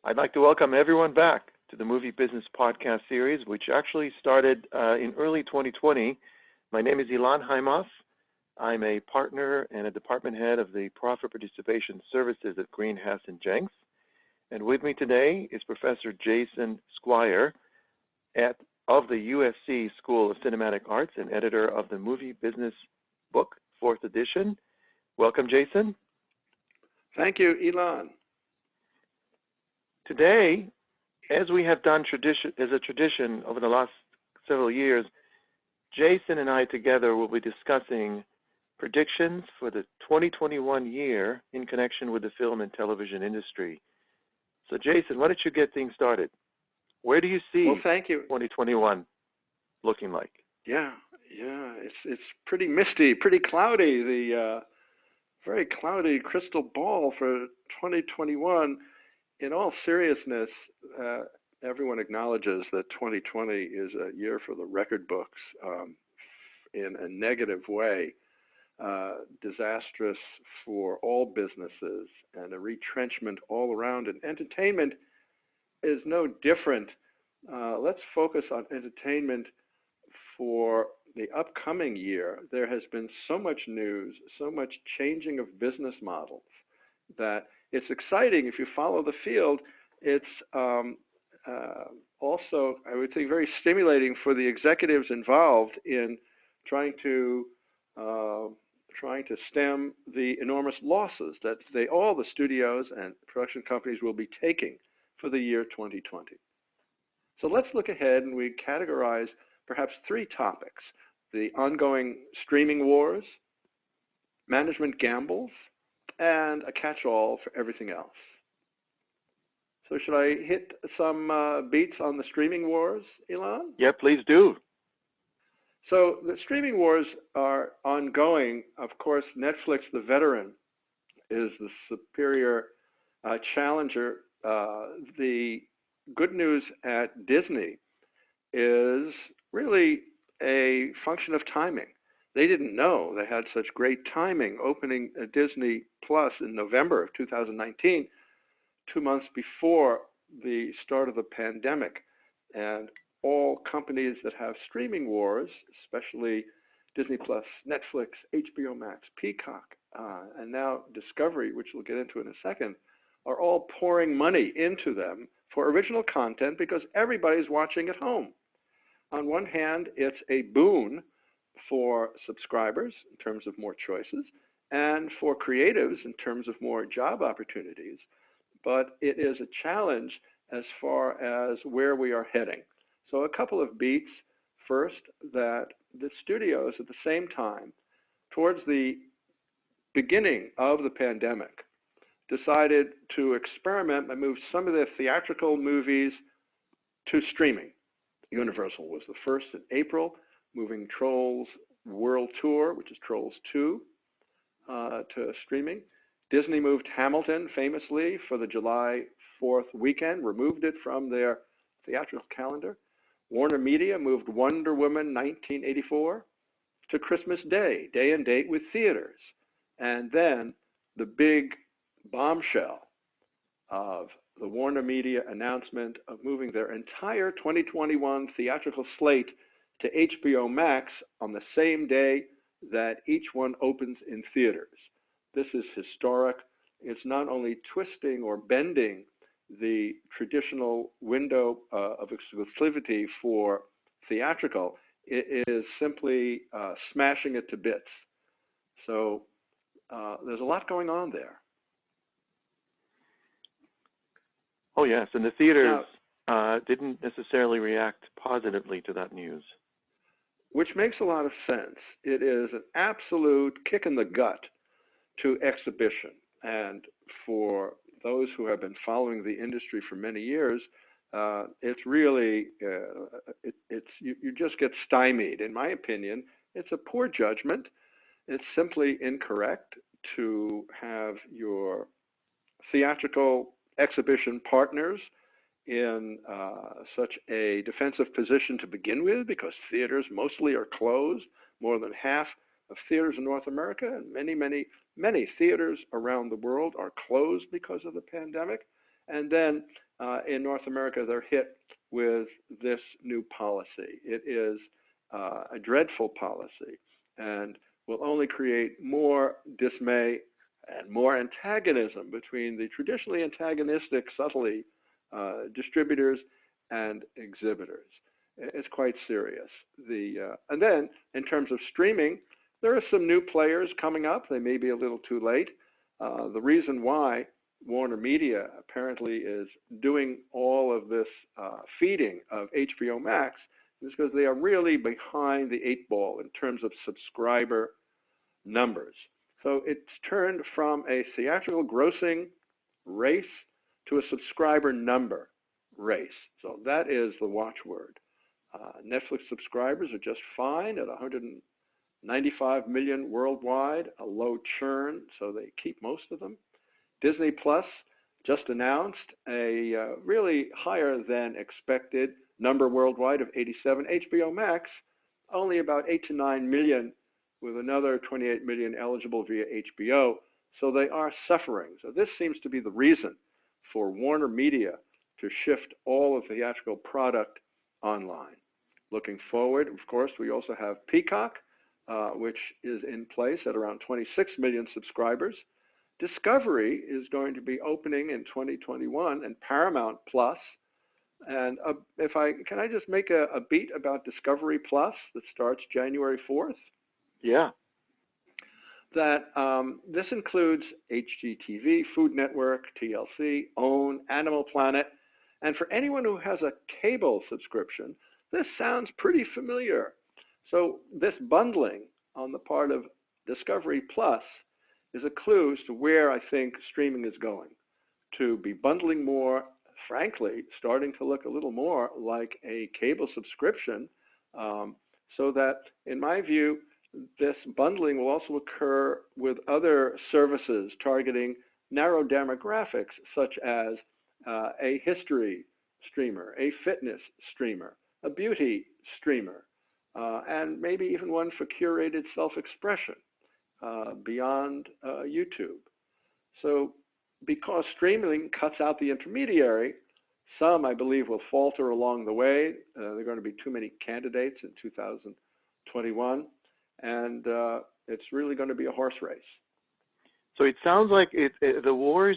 I'd like to welcome everyone back to the Movie Business Podcast series, which actually started in early 2020. My name is Ilan Haimoff. I'm a partner and a department head of the Profit Participation Services at Green, Hass & Jenks. And with me today is Professor Jason Squire of the USC School of Cinematic Arts and editor of the Movie Business Book, 4th edition. Welcome, Jason. Thank you, Ilan. Today, as we have done as a tradition over the last several years, Jason and I together will be discussing predictions for the 2021 year in connection with the film and television industry. So, Jason, why don't you get things started? Where do you see thank you. 2021 looking like? Yeah, it's pretty misty, pretty cloudy. The very cloudy crystal ball for 2021. In all seriousness, everyone acknowledges that 2020 is a year for the record books in a negative way, disastrous for all businesses and a retrenchment all around. And entertainment is no different. Let's focus on entertainment for the upcoming year. There has been so much news, so much changing of business models that it's exciting if you follow the field. It's also, I would think, very stimulating for the executives involved in trying to stem the enormous losses that all the studios and production companies will be taking for the year 2020. So let's look ahead, and we categorize perhaps 3 topics: the ongoing streaming wars, management gambles, and a catch-all for everything else. So should I hit some beats on the streaming wars, Ilan? Yeah, please do. So the streaming wars are ongoing. Of course, Netflix, the veteran, is the superior challenger. The good news at Disney is really a function of timing. They didn't know they had such great timing opening Disney Plus in November of 2019, 2 months before the start of the pandemic. And all companies that have streaming wars, especially Disney Plus, Netflix, HBO Max, Peacock, and now Discovery, which we'll get into in a second, are all pouring money into them for original content because everybody's watching at home. On one hand, it's a boon for subscribers in terms of more choices and for creatives in terms of more job opportunities, but it is a challenge as far as where we are heading. So a couple of beats. First, that the studios at the same time, towards the beginning of the pandemic, decided to experiment and move some of their theatrical movies to streaming. Universal was the first in April, moving Trolls World Tour, which is Trolls 2, to streaming. Disney moved Hamilton famously for the July 4th weekend, removed it from their theatrical calendar. Warner Media moved Wonder Woman 1984 to Christmas Day, day and date with theaters. And then the big bombshell of the Warner Media announcement of moving their entire 2021 theatrical slate to HBO Max on the same day that each one opens in theaters. This is historic. It's not only twisting or bending the traditional window of exclusivity for theatrical, it is simply smashing it to bits. So there's a lot going on there. Oh, yes, and the theaters didn't necessarily react positively to that news. Which makes a lot of sense. It is an absolute kick in the gut to exhibition. And for those who have been following the industry for many years, it's really, you just get stymied. In my opinion, it's a poor judgment. It's simply incorrect to have your theatrical exhibition partners in such a defensive position to begin with, because theaters mostly are closed. More than half of theaters in North America and many theaters around the world are closed because of the pandemic. And then in North America, they're hit with this new policy. It is a dreadful policy and will only create more dismay and more antagonism between the traditionally antagonistic, subtly distributors and exhibitors. It's quite serious. And then, in terms of streaming, there are some new players coming up. They may be a little too late. The reason why Warner Media apparently is doing all of this feeding of HBO Max is because they are really behind the eight ball in terms of subscriber numbers. So it's turned from a theatrical grossing race to a subscriber number race. So that is the watchword. Netflix subscribers are just fine at 195 million worldwide, a low churn, so they keep most of them. Disney Plus just announced a really higher than expected number worldwide of 87. HBO Max, only about 8 to 9 million, with another 28 million eligible via HBO. So they are suffering. So this seems to be the reason for Warner Media to shift all of the theatrical product online. Looking forward, of course, we also have Peacock, which is in place at around 26 million subscribers. Discovery is going to be opening in 2021, and Paramount Plus. And can I just make a beat about Discovery Plus that starts January 4th? Yeah. That this includes HGTV, Food Network, TLC, OWN, Animal Planet. And for anyone who has a cable subscription, this sounds pretty familiar. So this bundling on the part of Discovery Plus is a clue as to where I think streaming is going, to be bundling more, frankly, starting to look a little more like a cable subscription, so that, in my view, this bundling will also occur with other services targeting narrow demographics, such as a history streamer, a fitness streamer, a beauty streamer, and maybe even one for curated self-expression beyond YouTube. So because streaming cuts out the intermediary, some, I believe, will falter along the way. There are going to be too many candidates in 2021, and it's really going to be a horse race. So it sounds like the war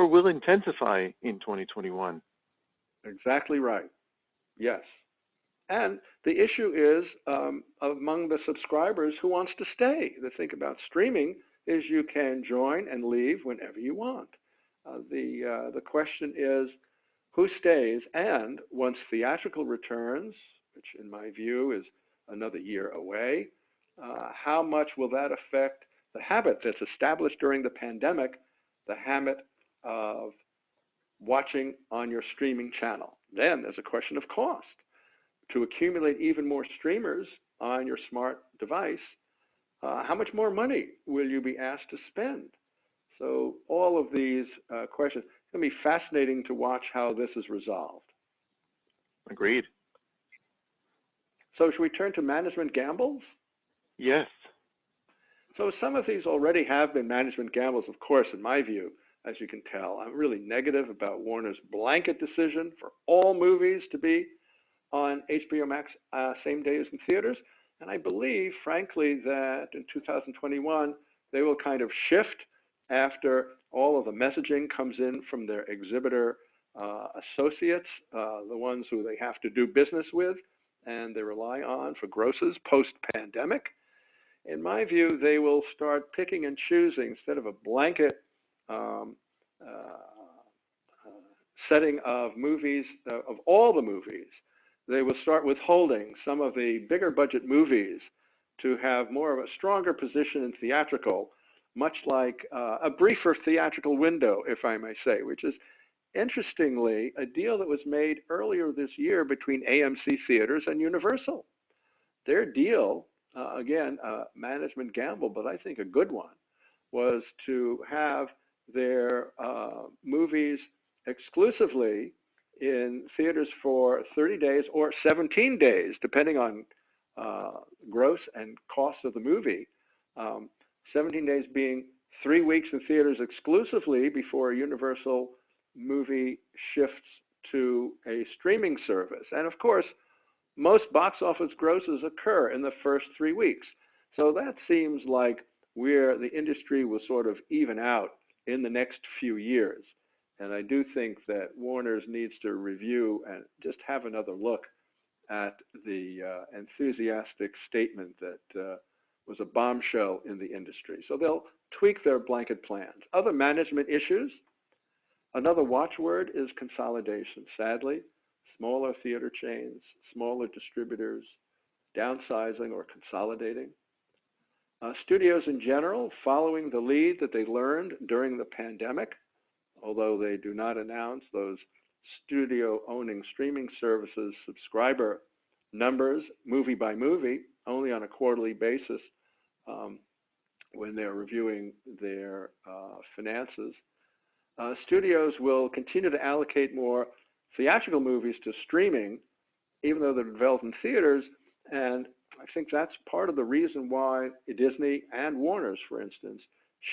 will intensify in 2021. Exactly right. Yes. And the issue is among the subscribers who wants to stay. The thing about streaming is you can join and leave whenever you want. The question is who stays, and once theatrical returns, which in my view is another year away, how much will that affect the habit that's established during the pandemic, the habit of watching on your streaming channel? Then there's a question of cost. To accumulate even more streamers on your smart device, how much more money will you be asked to spend? So all of these questions, it's going to be fascinating to watch how this is resolved. Agreed. So should we turn to management gambles? Yes. So some of these already have been management gambles, of course, in my view, as you can tell. I'm really negative about Warner's blanket decision for all movies to be on HBO Max same day as in theaters. And I believe, frankly, that in 2021, they will kind of shift after all of the messaging comes in from their exhibitor associates, the ones who they have to do business with and they rely on for grosses post-pandemic. In my view, they will start picking and choosing instead of a blanket setting of movies, of all the movies. They will start withholding some of the bigger budget movies to have more of a stronger position in theatrical, much like a briefer theatrical window, if I may say, which is, interestingly, a deal that was made earlier this year between AMC Theaters and Universal. Their deal, again, a management gamble, but I think a good one, was to have their movies exclusively in theaters for 30 days or 17 days, depending on gross and cost of the movie. 17 days being 3 weeks in theaters exclusively before Universal movie shifts to a streaming service. And of course, most box office grosses occur in the first 3 weeks. So that seems like where the industry will sort of even out in the next few years. And I do think that Warner's needs to review and just have another look at the enthusiastic statement that was a bombshell in the industry. So they'll tweak their blanket plans. Other management issues, another watchword is consolidation. Sadly, smaller theater chains, smaller distributors, downsizing or consolidating. Studios in general, following the lead that they learned during the pandemic, although they do not announce those studio-owning streaming services subscriber numbers movie by movie, only on a quarterly basis when they're reviewing their finances. Studios will continue to allocate more theatrical movies to streaming, even though they're developed in theaters, and I think that's part of the reason why Disney and Warner's, for instance,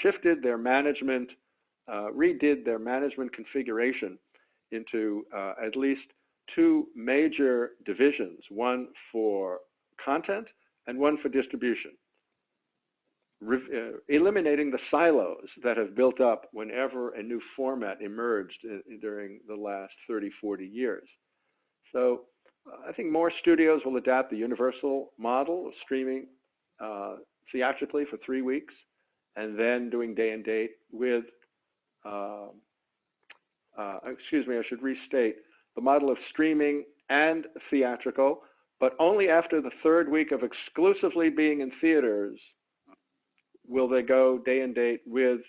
shifted their management, redid their management configuration into at least two major divisions, one for content and one for distribution, eliminating the silos that have built up whenever a new format emerged during the last 30, 40 years. So I think more studios will adapt the Universal model of streaming theatrically for 3 weeks and then doing day and date with, excuse me, I should restate, the model of streaming and theatrical, but only after the 3rd week of exclusively being in theaters will they go day and date with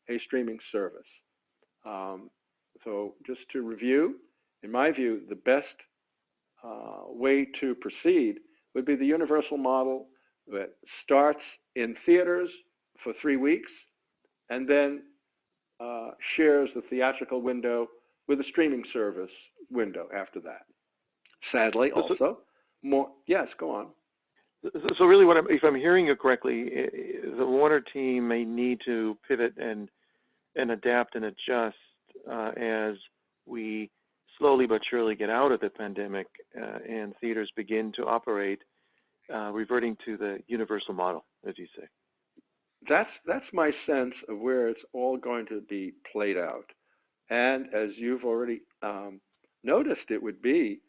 a streaming service. So just to review, in my view, the best way to proceed would be the Universal model that starts in theaters for 3 weeks and then shares the theatrical window with a streaming service window after that. Sadly, also, more, yes, go on. So really, if I'm hearing you correctly, the Warner team may need to pivot and adapt and adjust as we slowly but surely get out of the pandemic and theaters begin to operate, reverting to the Universal model, as you say. That's my sense of where it's all going to be played out. And as you've already noticed, it would be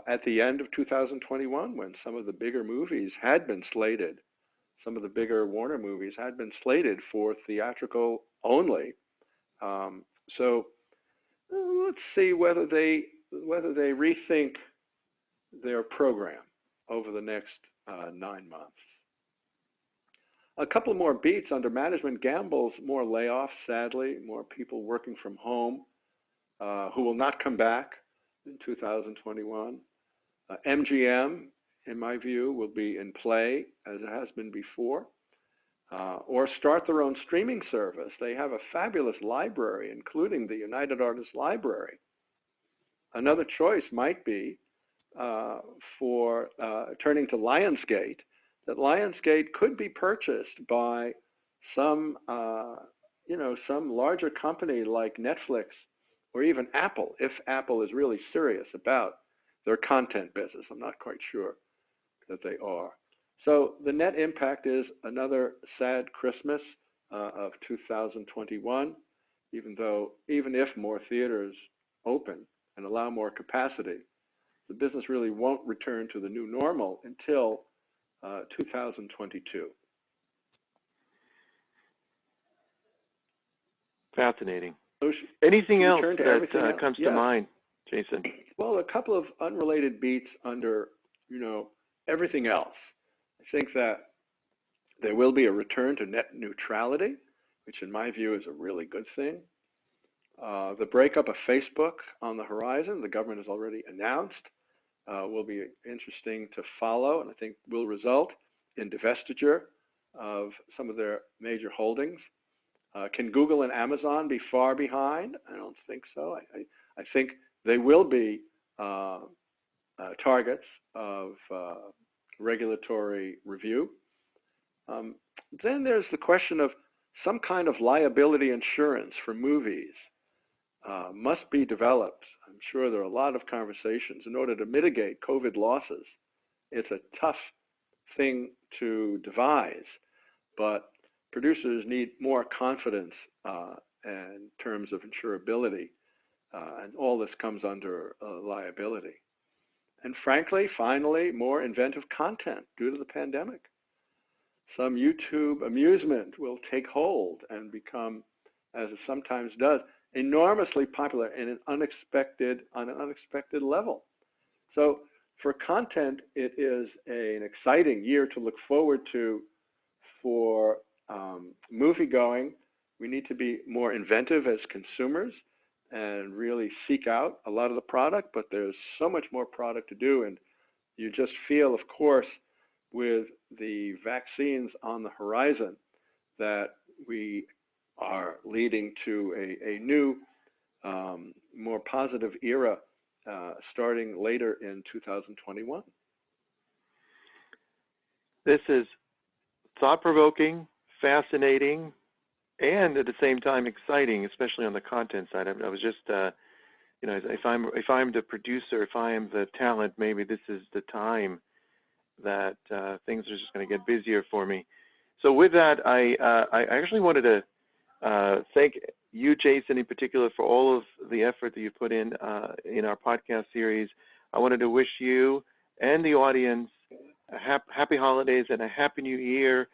at the end of 2021 when some of the bigger movies had been slated, some of the bigger Warner movies had been slated for theatrical only. So let's see whether they rethink their program over the next 9 months. A couple more beats under management gambles, more layoffs, sadly, more people working from home who will not come back in 2021. MGM, in my view, will be in play as it has been before, or start their own streaming service. They have a fabulous library, including the United Artists Library. Another choice might be for turning to Lionsgate. That Lionsgate could be purchased by some larger company like Netflix or even Apple, if Apple is really serious about their content business. I'm not quite sure that they are. So the net impact is another sad Christmas of 2021, even if more theaters open and allow more capacity, the business really won't return to the new normal until 2022. Fascinating. Anything else that comes to mind, Jason? Well, a couple of unrelated beats under, everything else. I think that there will be a return to net neutrality, which in my view is a really good thing. The breakup of Facebook on the horizon, the government has already announced, will be interesting to follow, and I think will result in divestiture of some of their major holdings. Can Google and Amazon be far behind? I don't think so. I think they will be targets of regulatory review. Then there's the question of some kind of liability insurance for movies. must be developed. I'm sure there are a lot of conversations in order to mitigate COVID losses. It's a tough thing to devise, but producers need more confidence in terms of insurability, and all this comes under liability. And frankly, finally, more inventive content due to the pandemic. Some YouTube amusement will take hold and become, as it sometimes does, enormously popular in on an unexpected level. So for content, it is an exciting year to look forward to. For movie-going, we need to be more inventive as consumers and really seek out a lot of the product, but there's so much more product to do, and you just feel, of course, with the vaccines on the horizon, that we are leading to a new, more positive era starting later in 2021. This is thought-provoking, fascinating, and at the same time exciting, especially on the content side. I was just, if I'm the producer, if I am the talent, maybe this is the time that things are just going to get busier for me. So with that, I actually wanted to thank you, Jason, in particular, for all of the effort that you put in our podcast series. I wanted to wish you and the audience a happy holidays and a happy new year,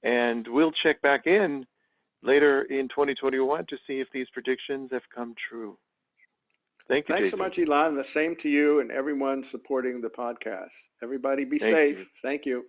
and we'll check back in later in 2021 to see if these predictions have come true. Thank you, Thanks Jason. so much, Ilan. The same to you and everyone supporting the podcast. Everybody be safe. You. Thank you.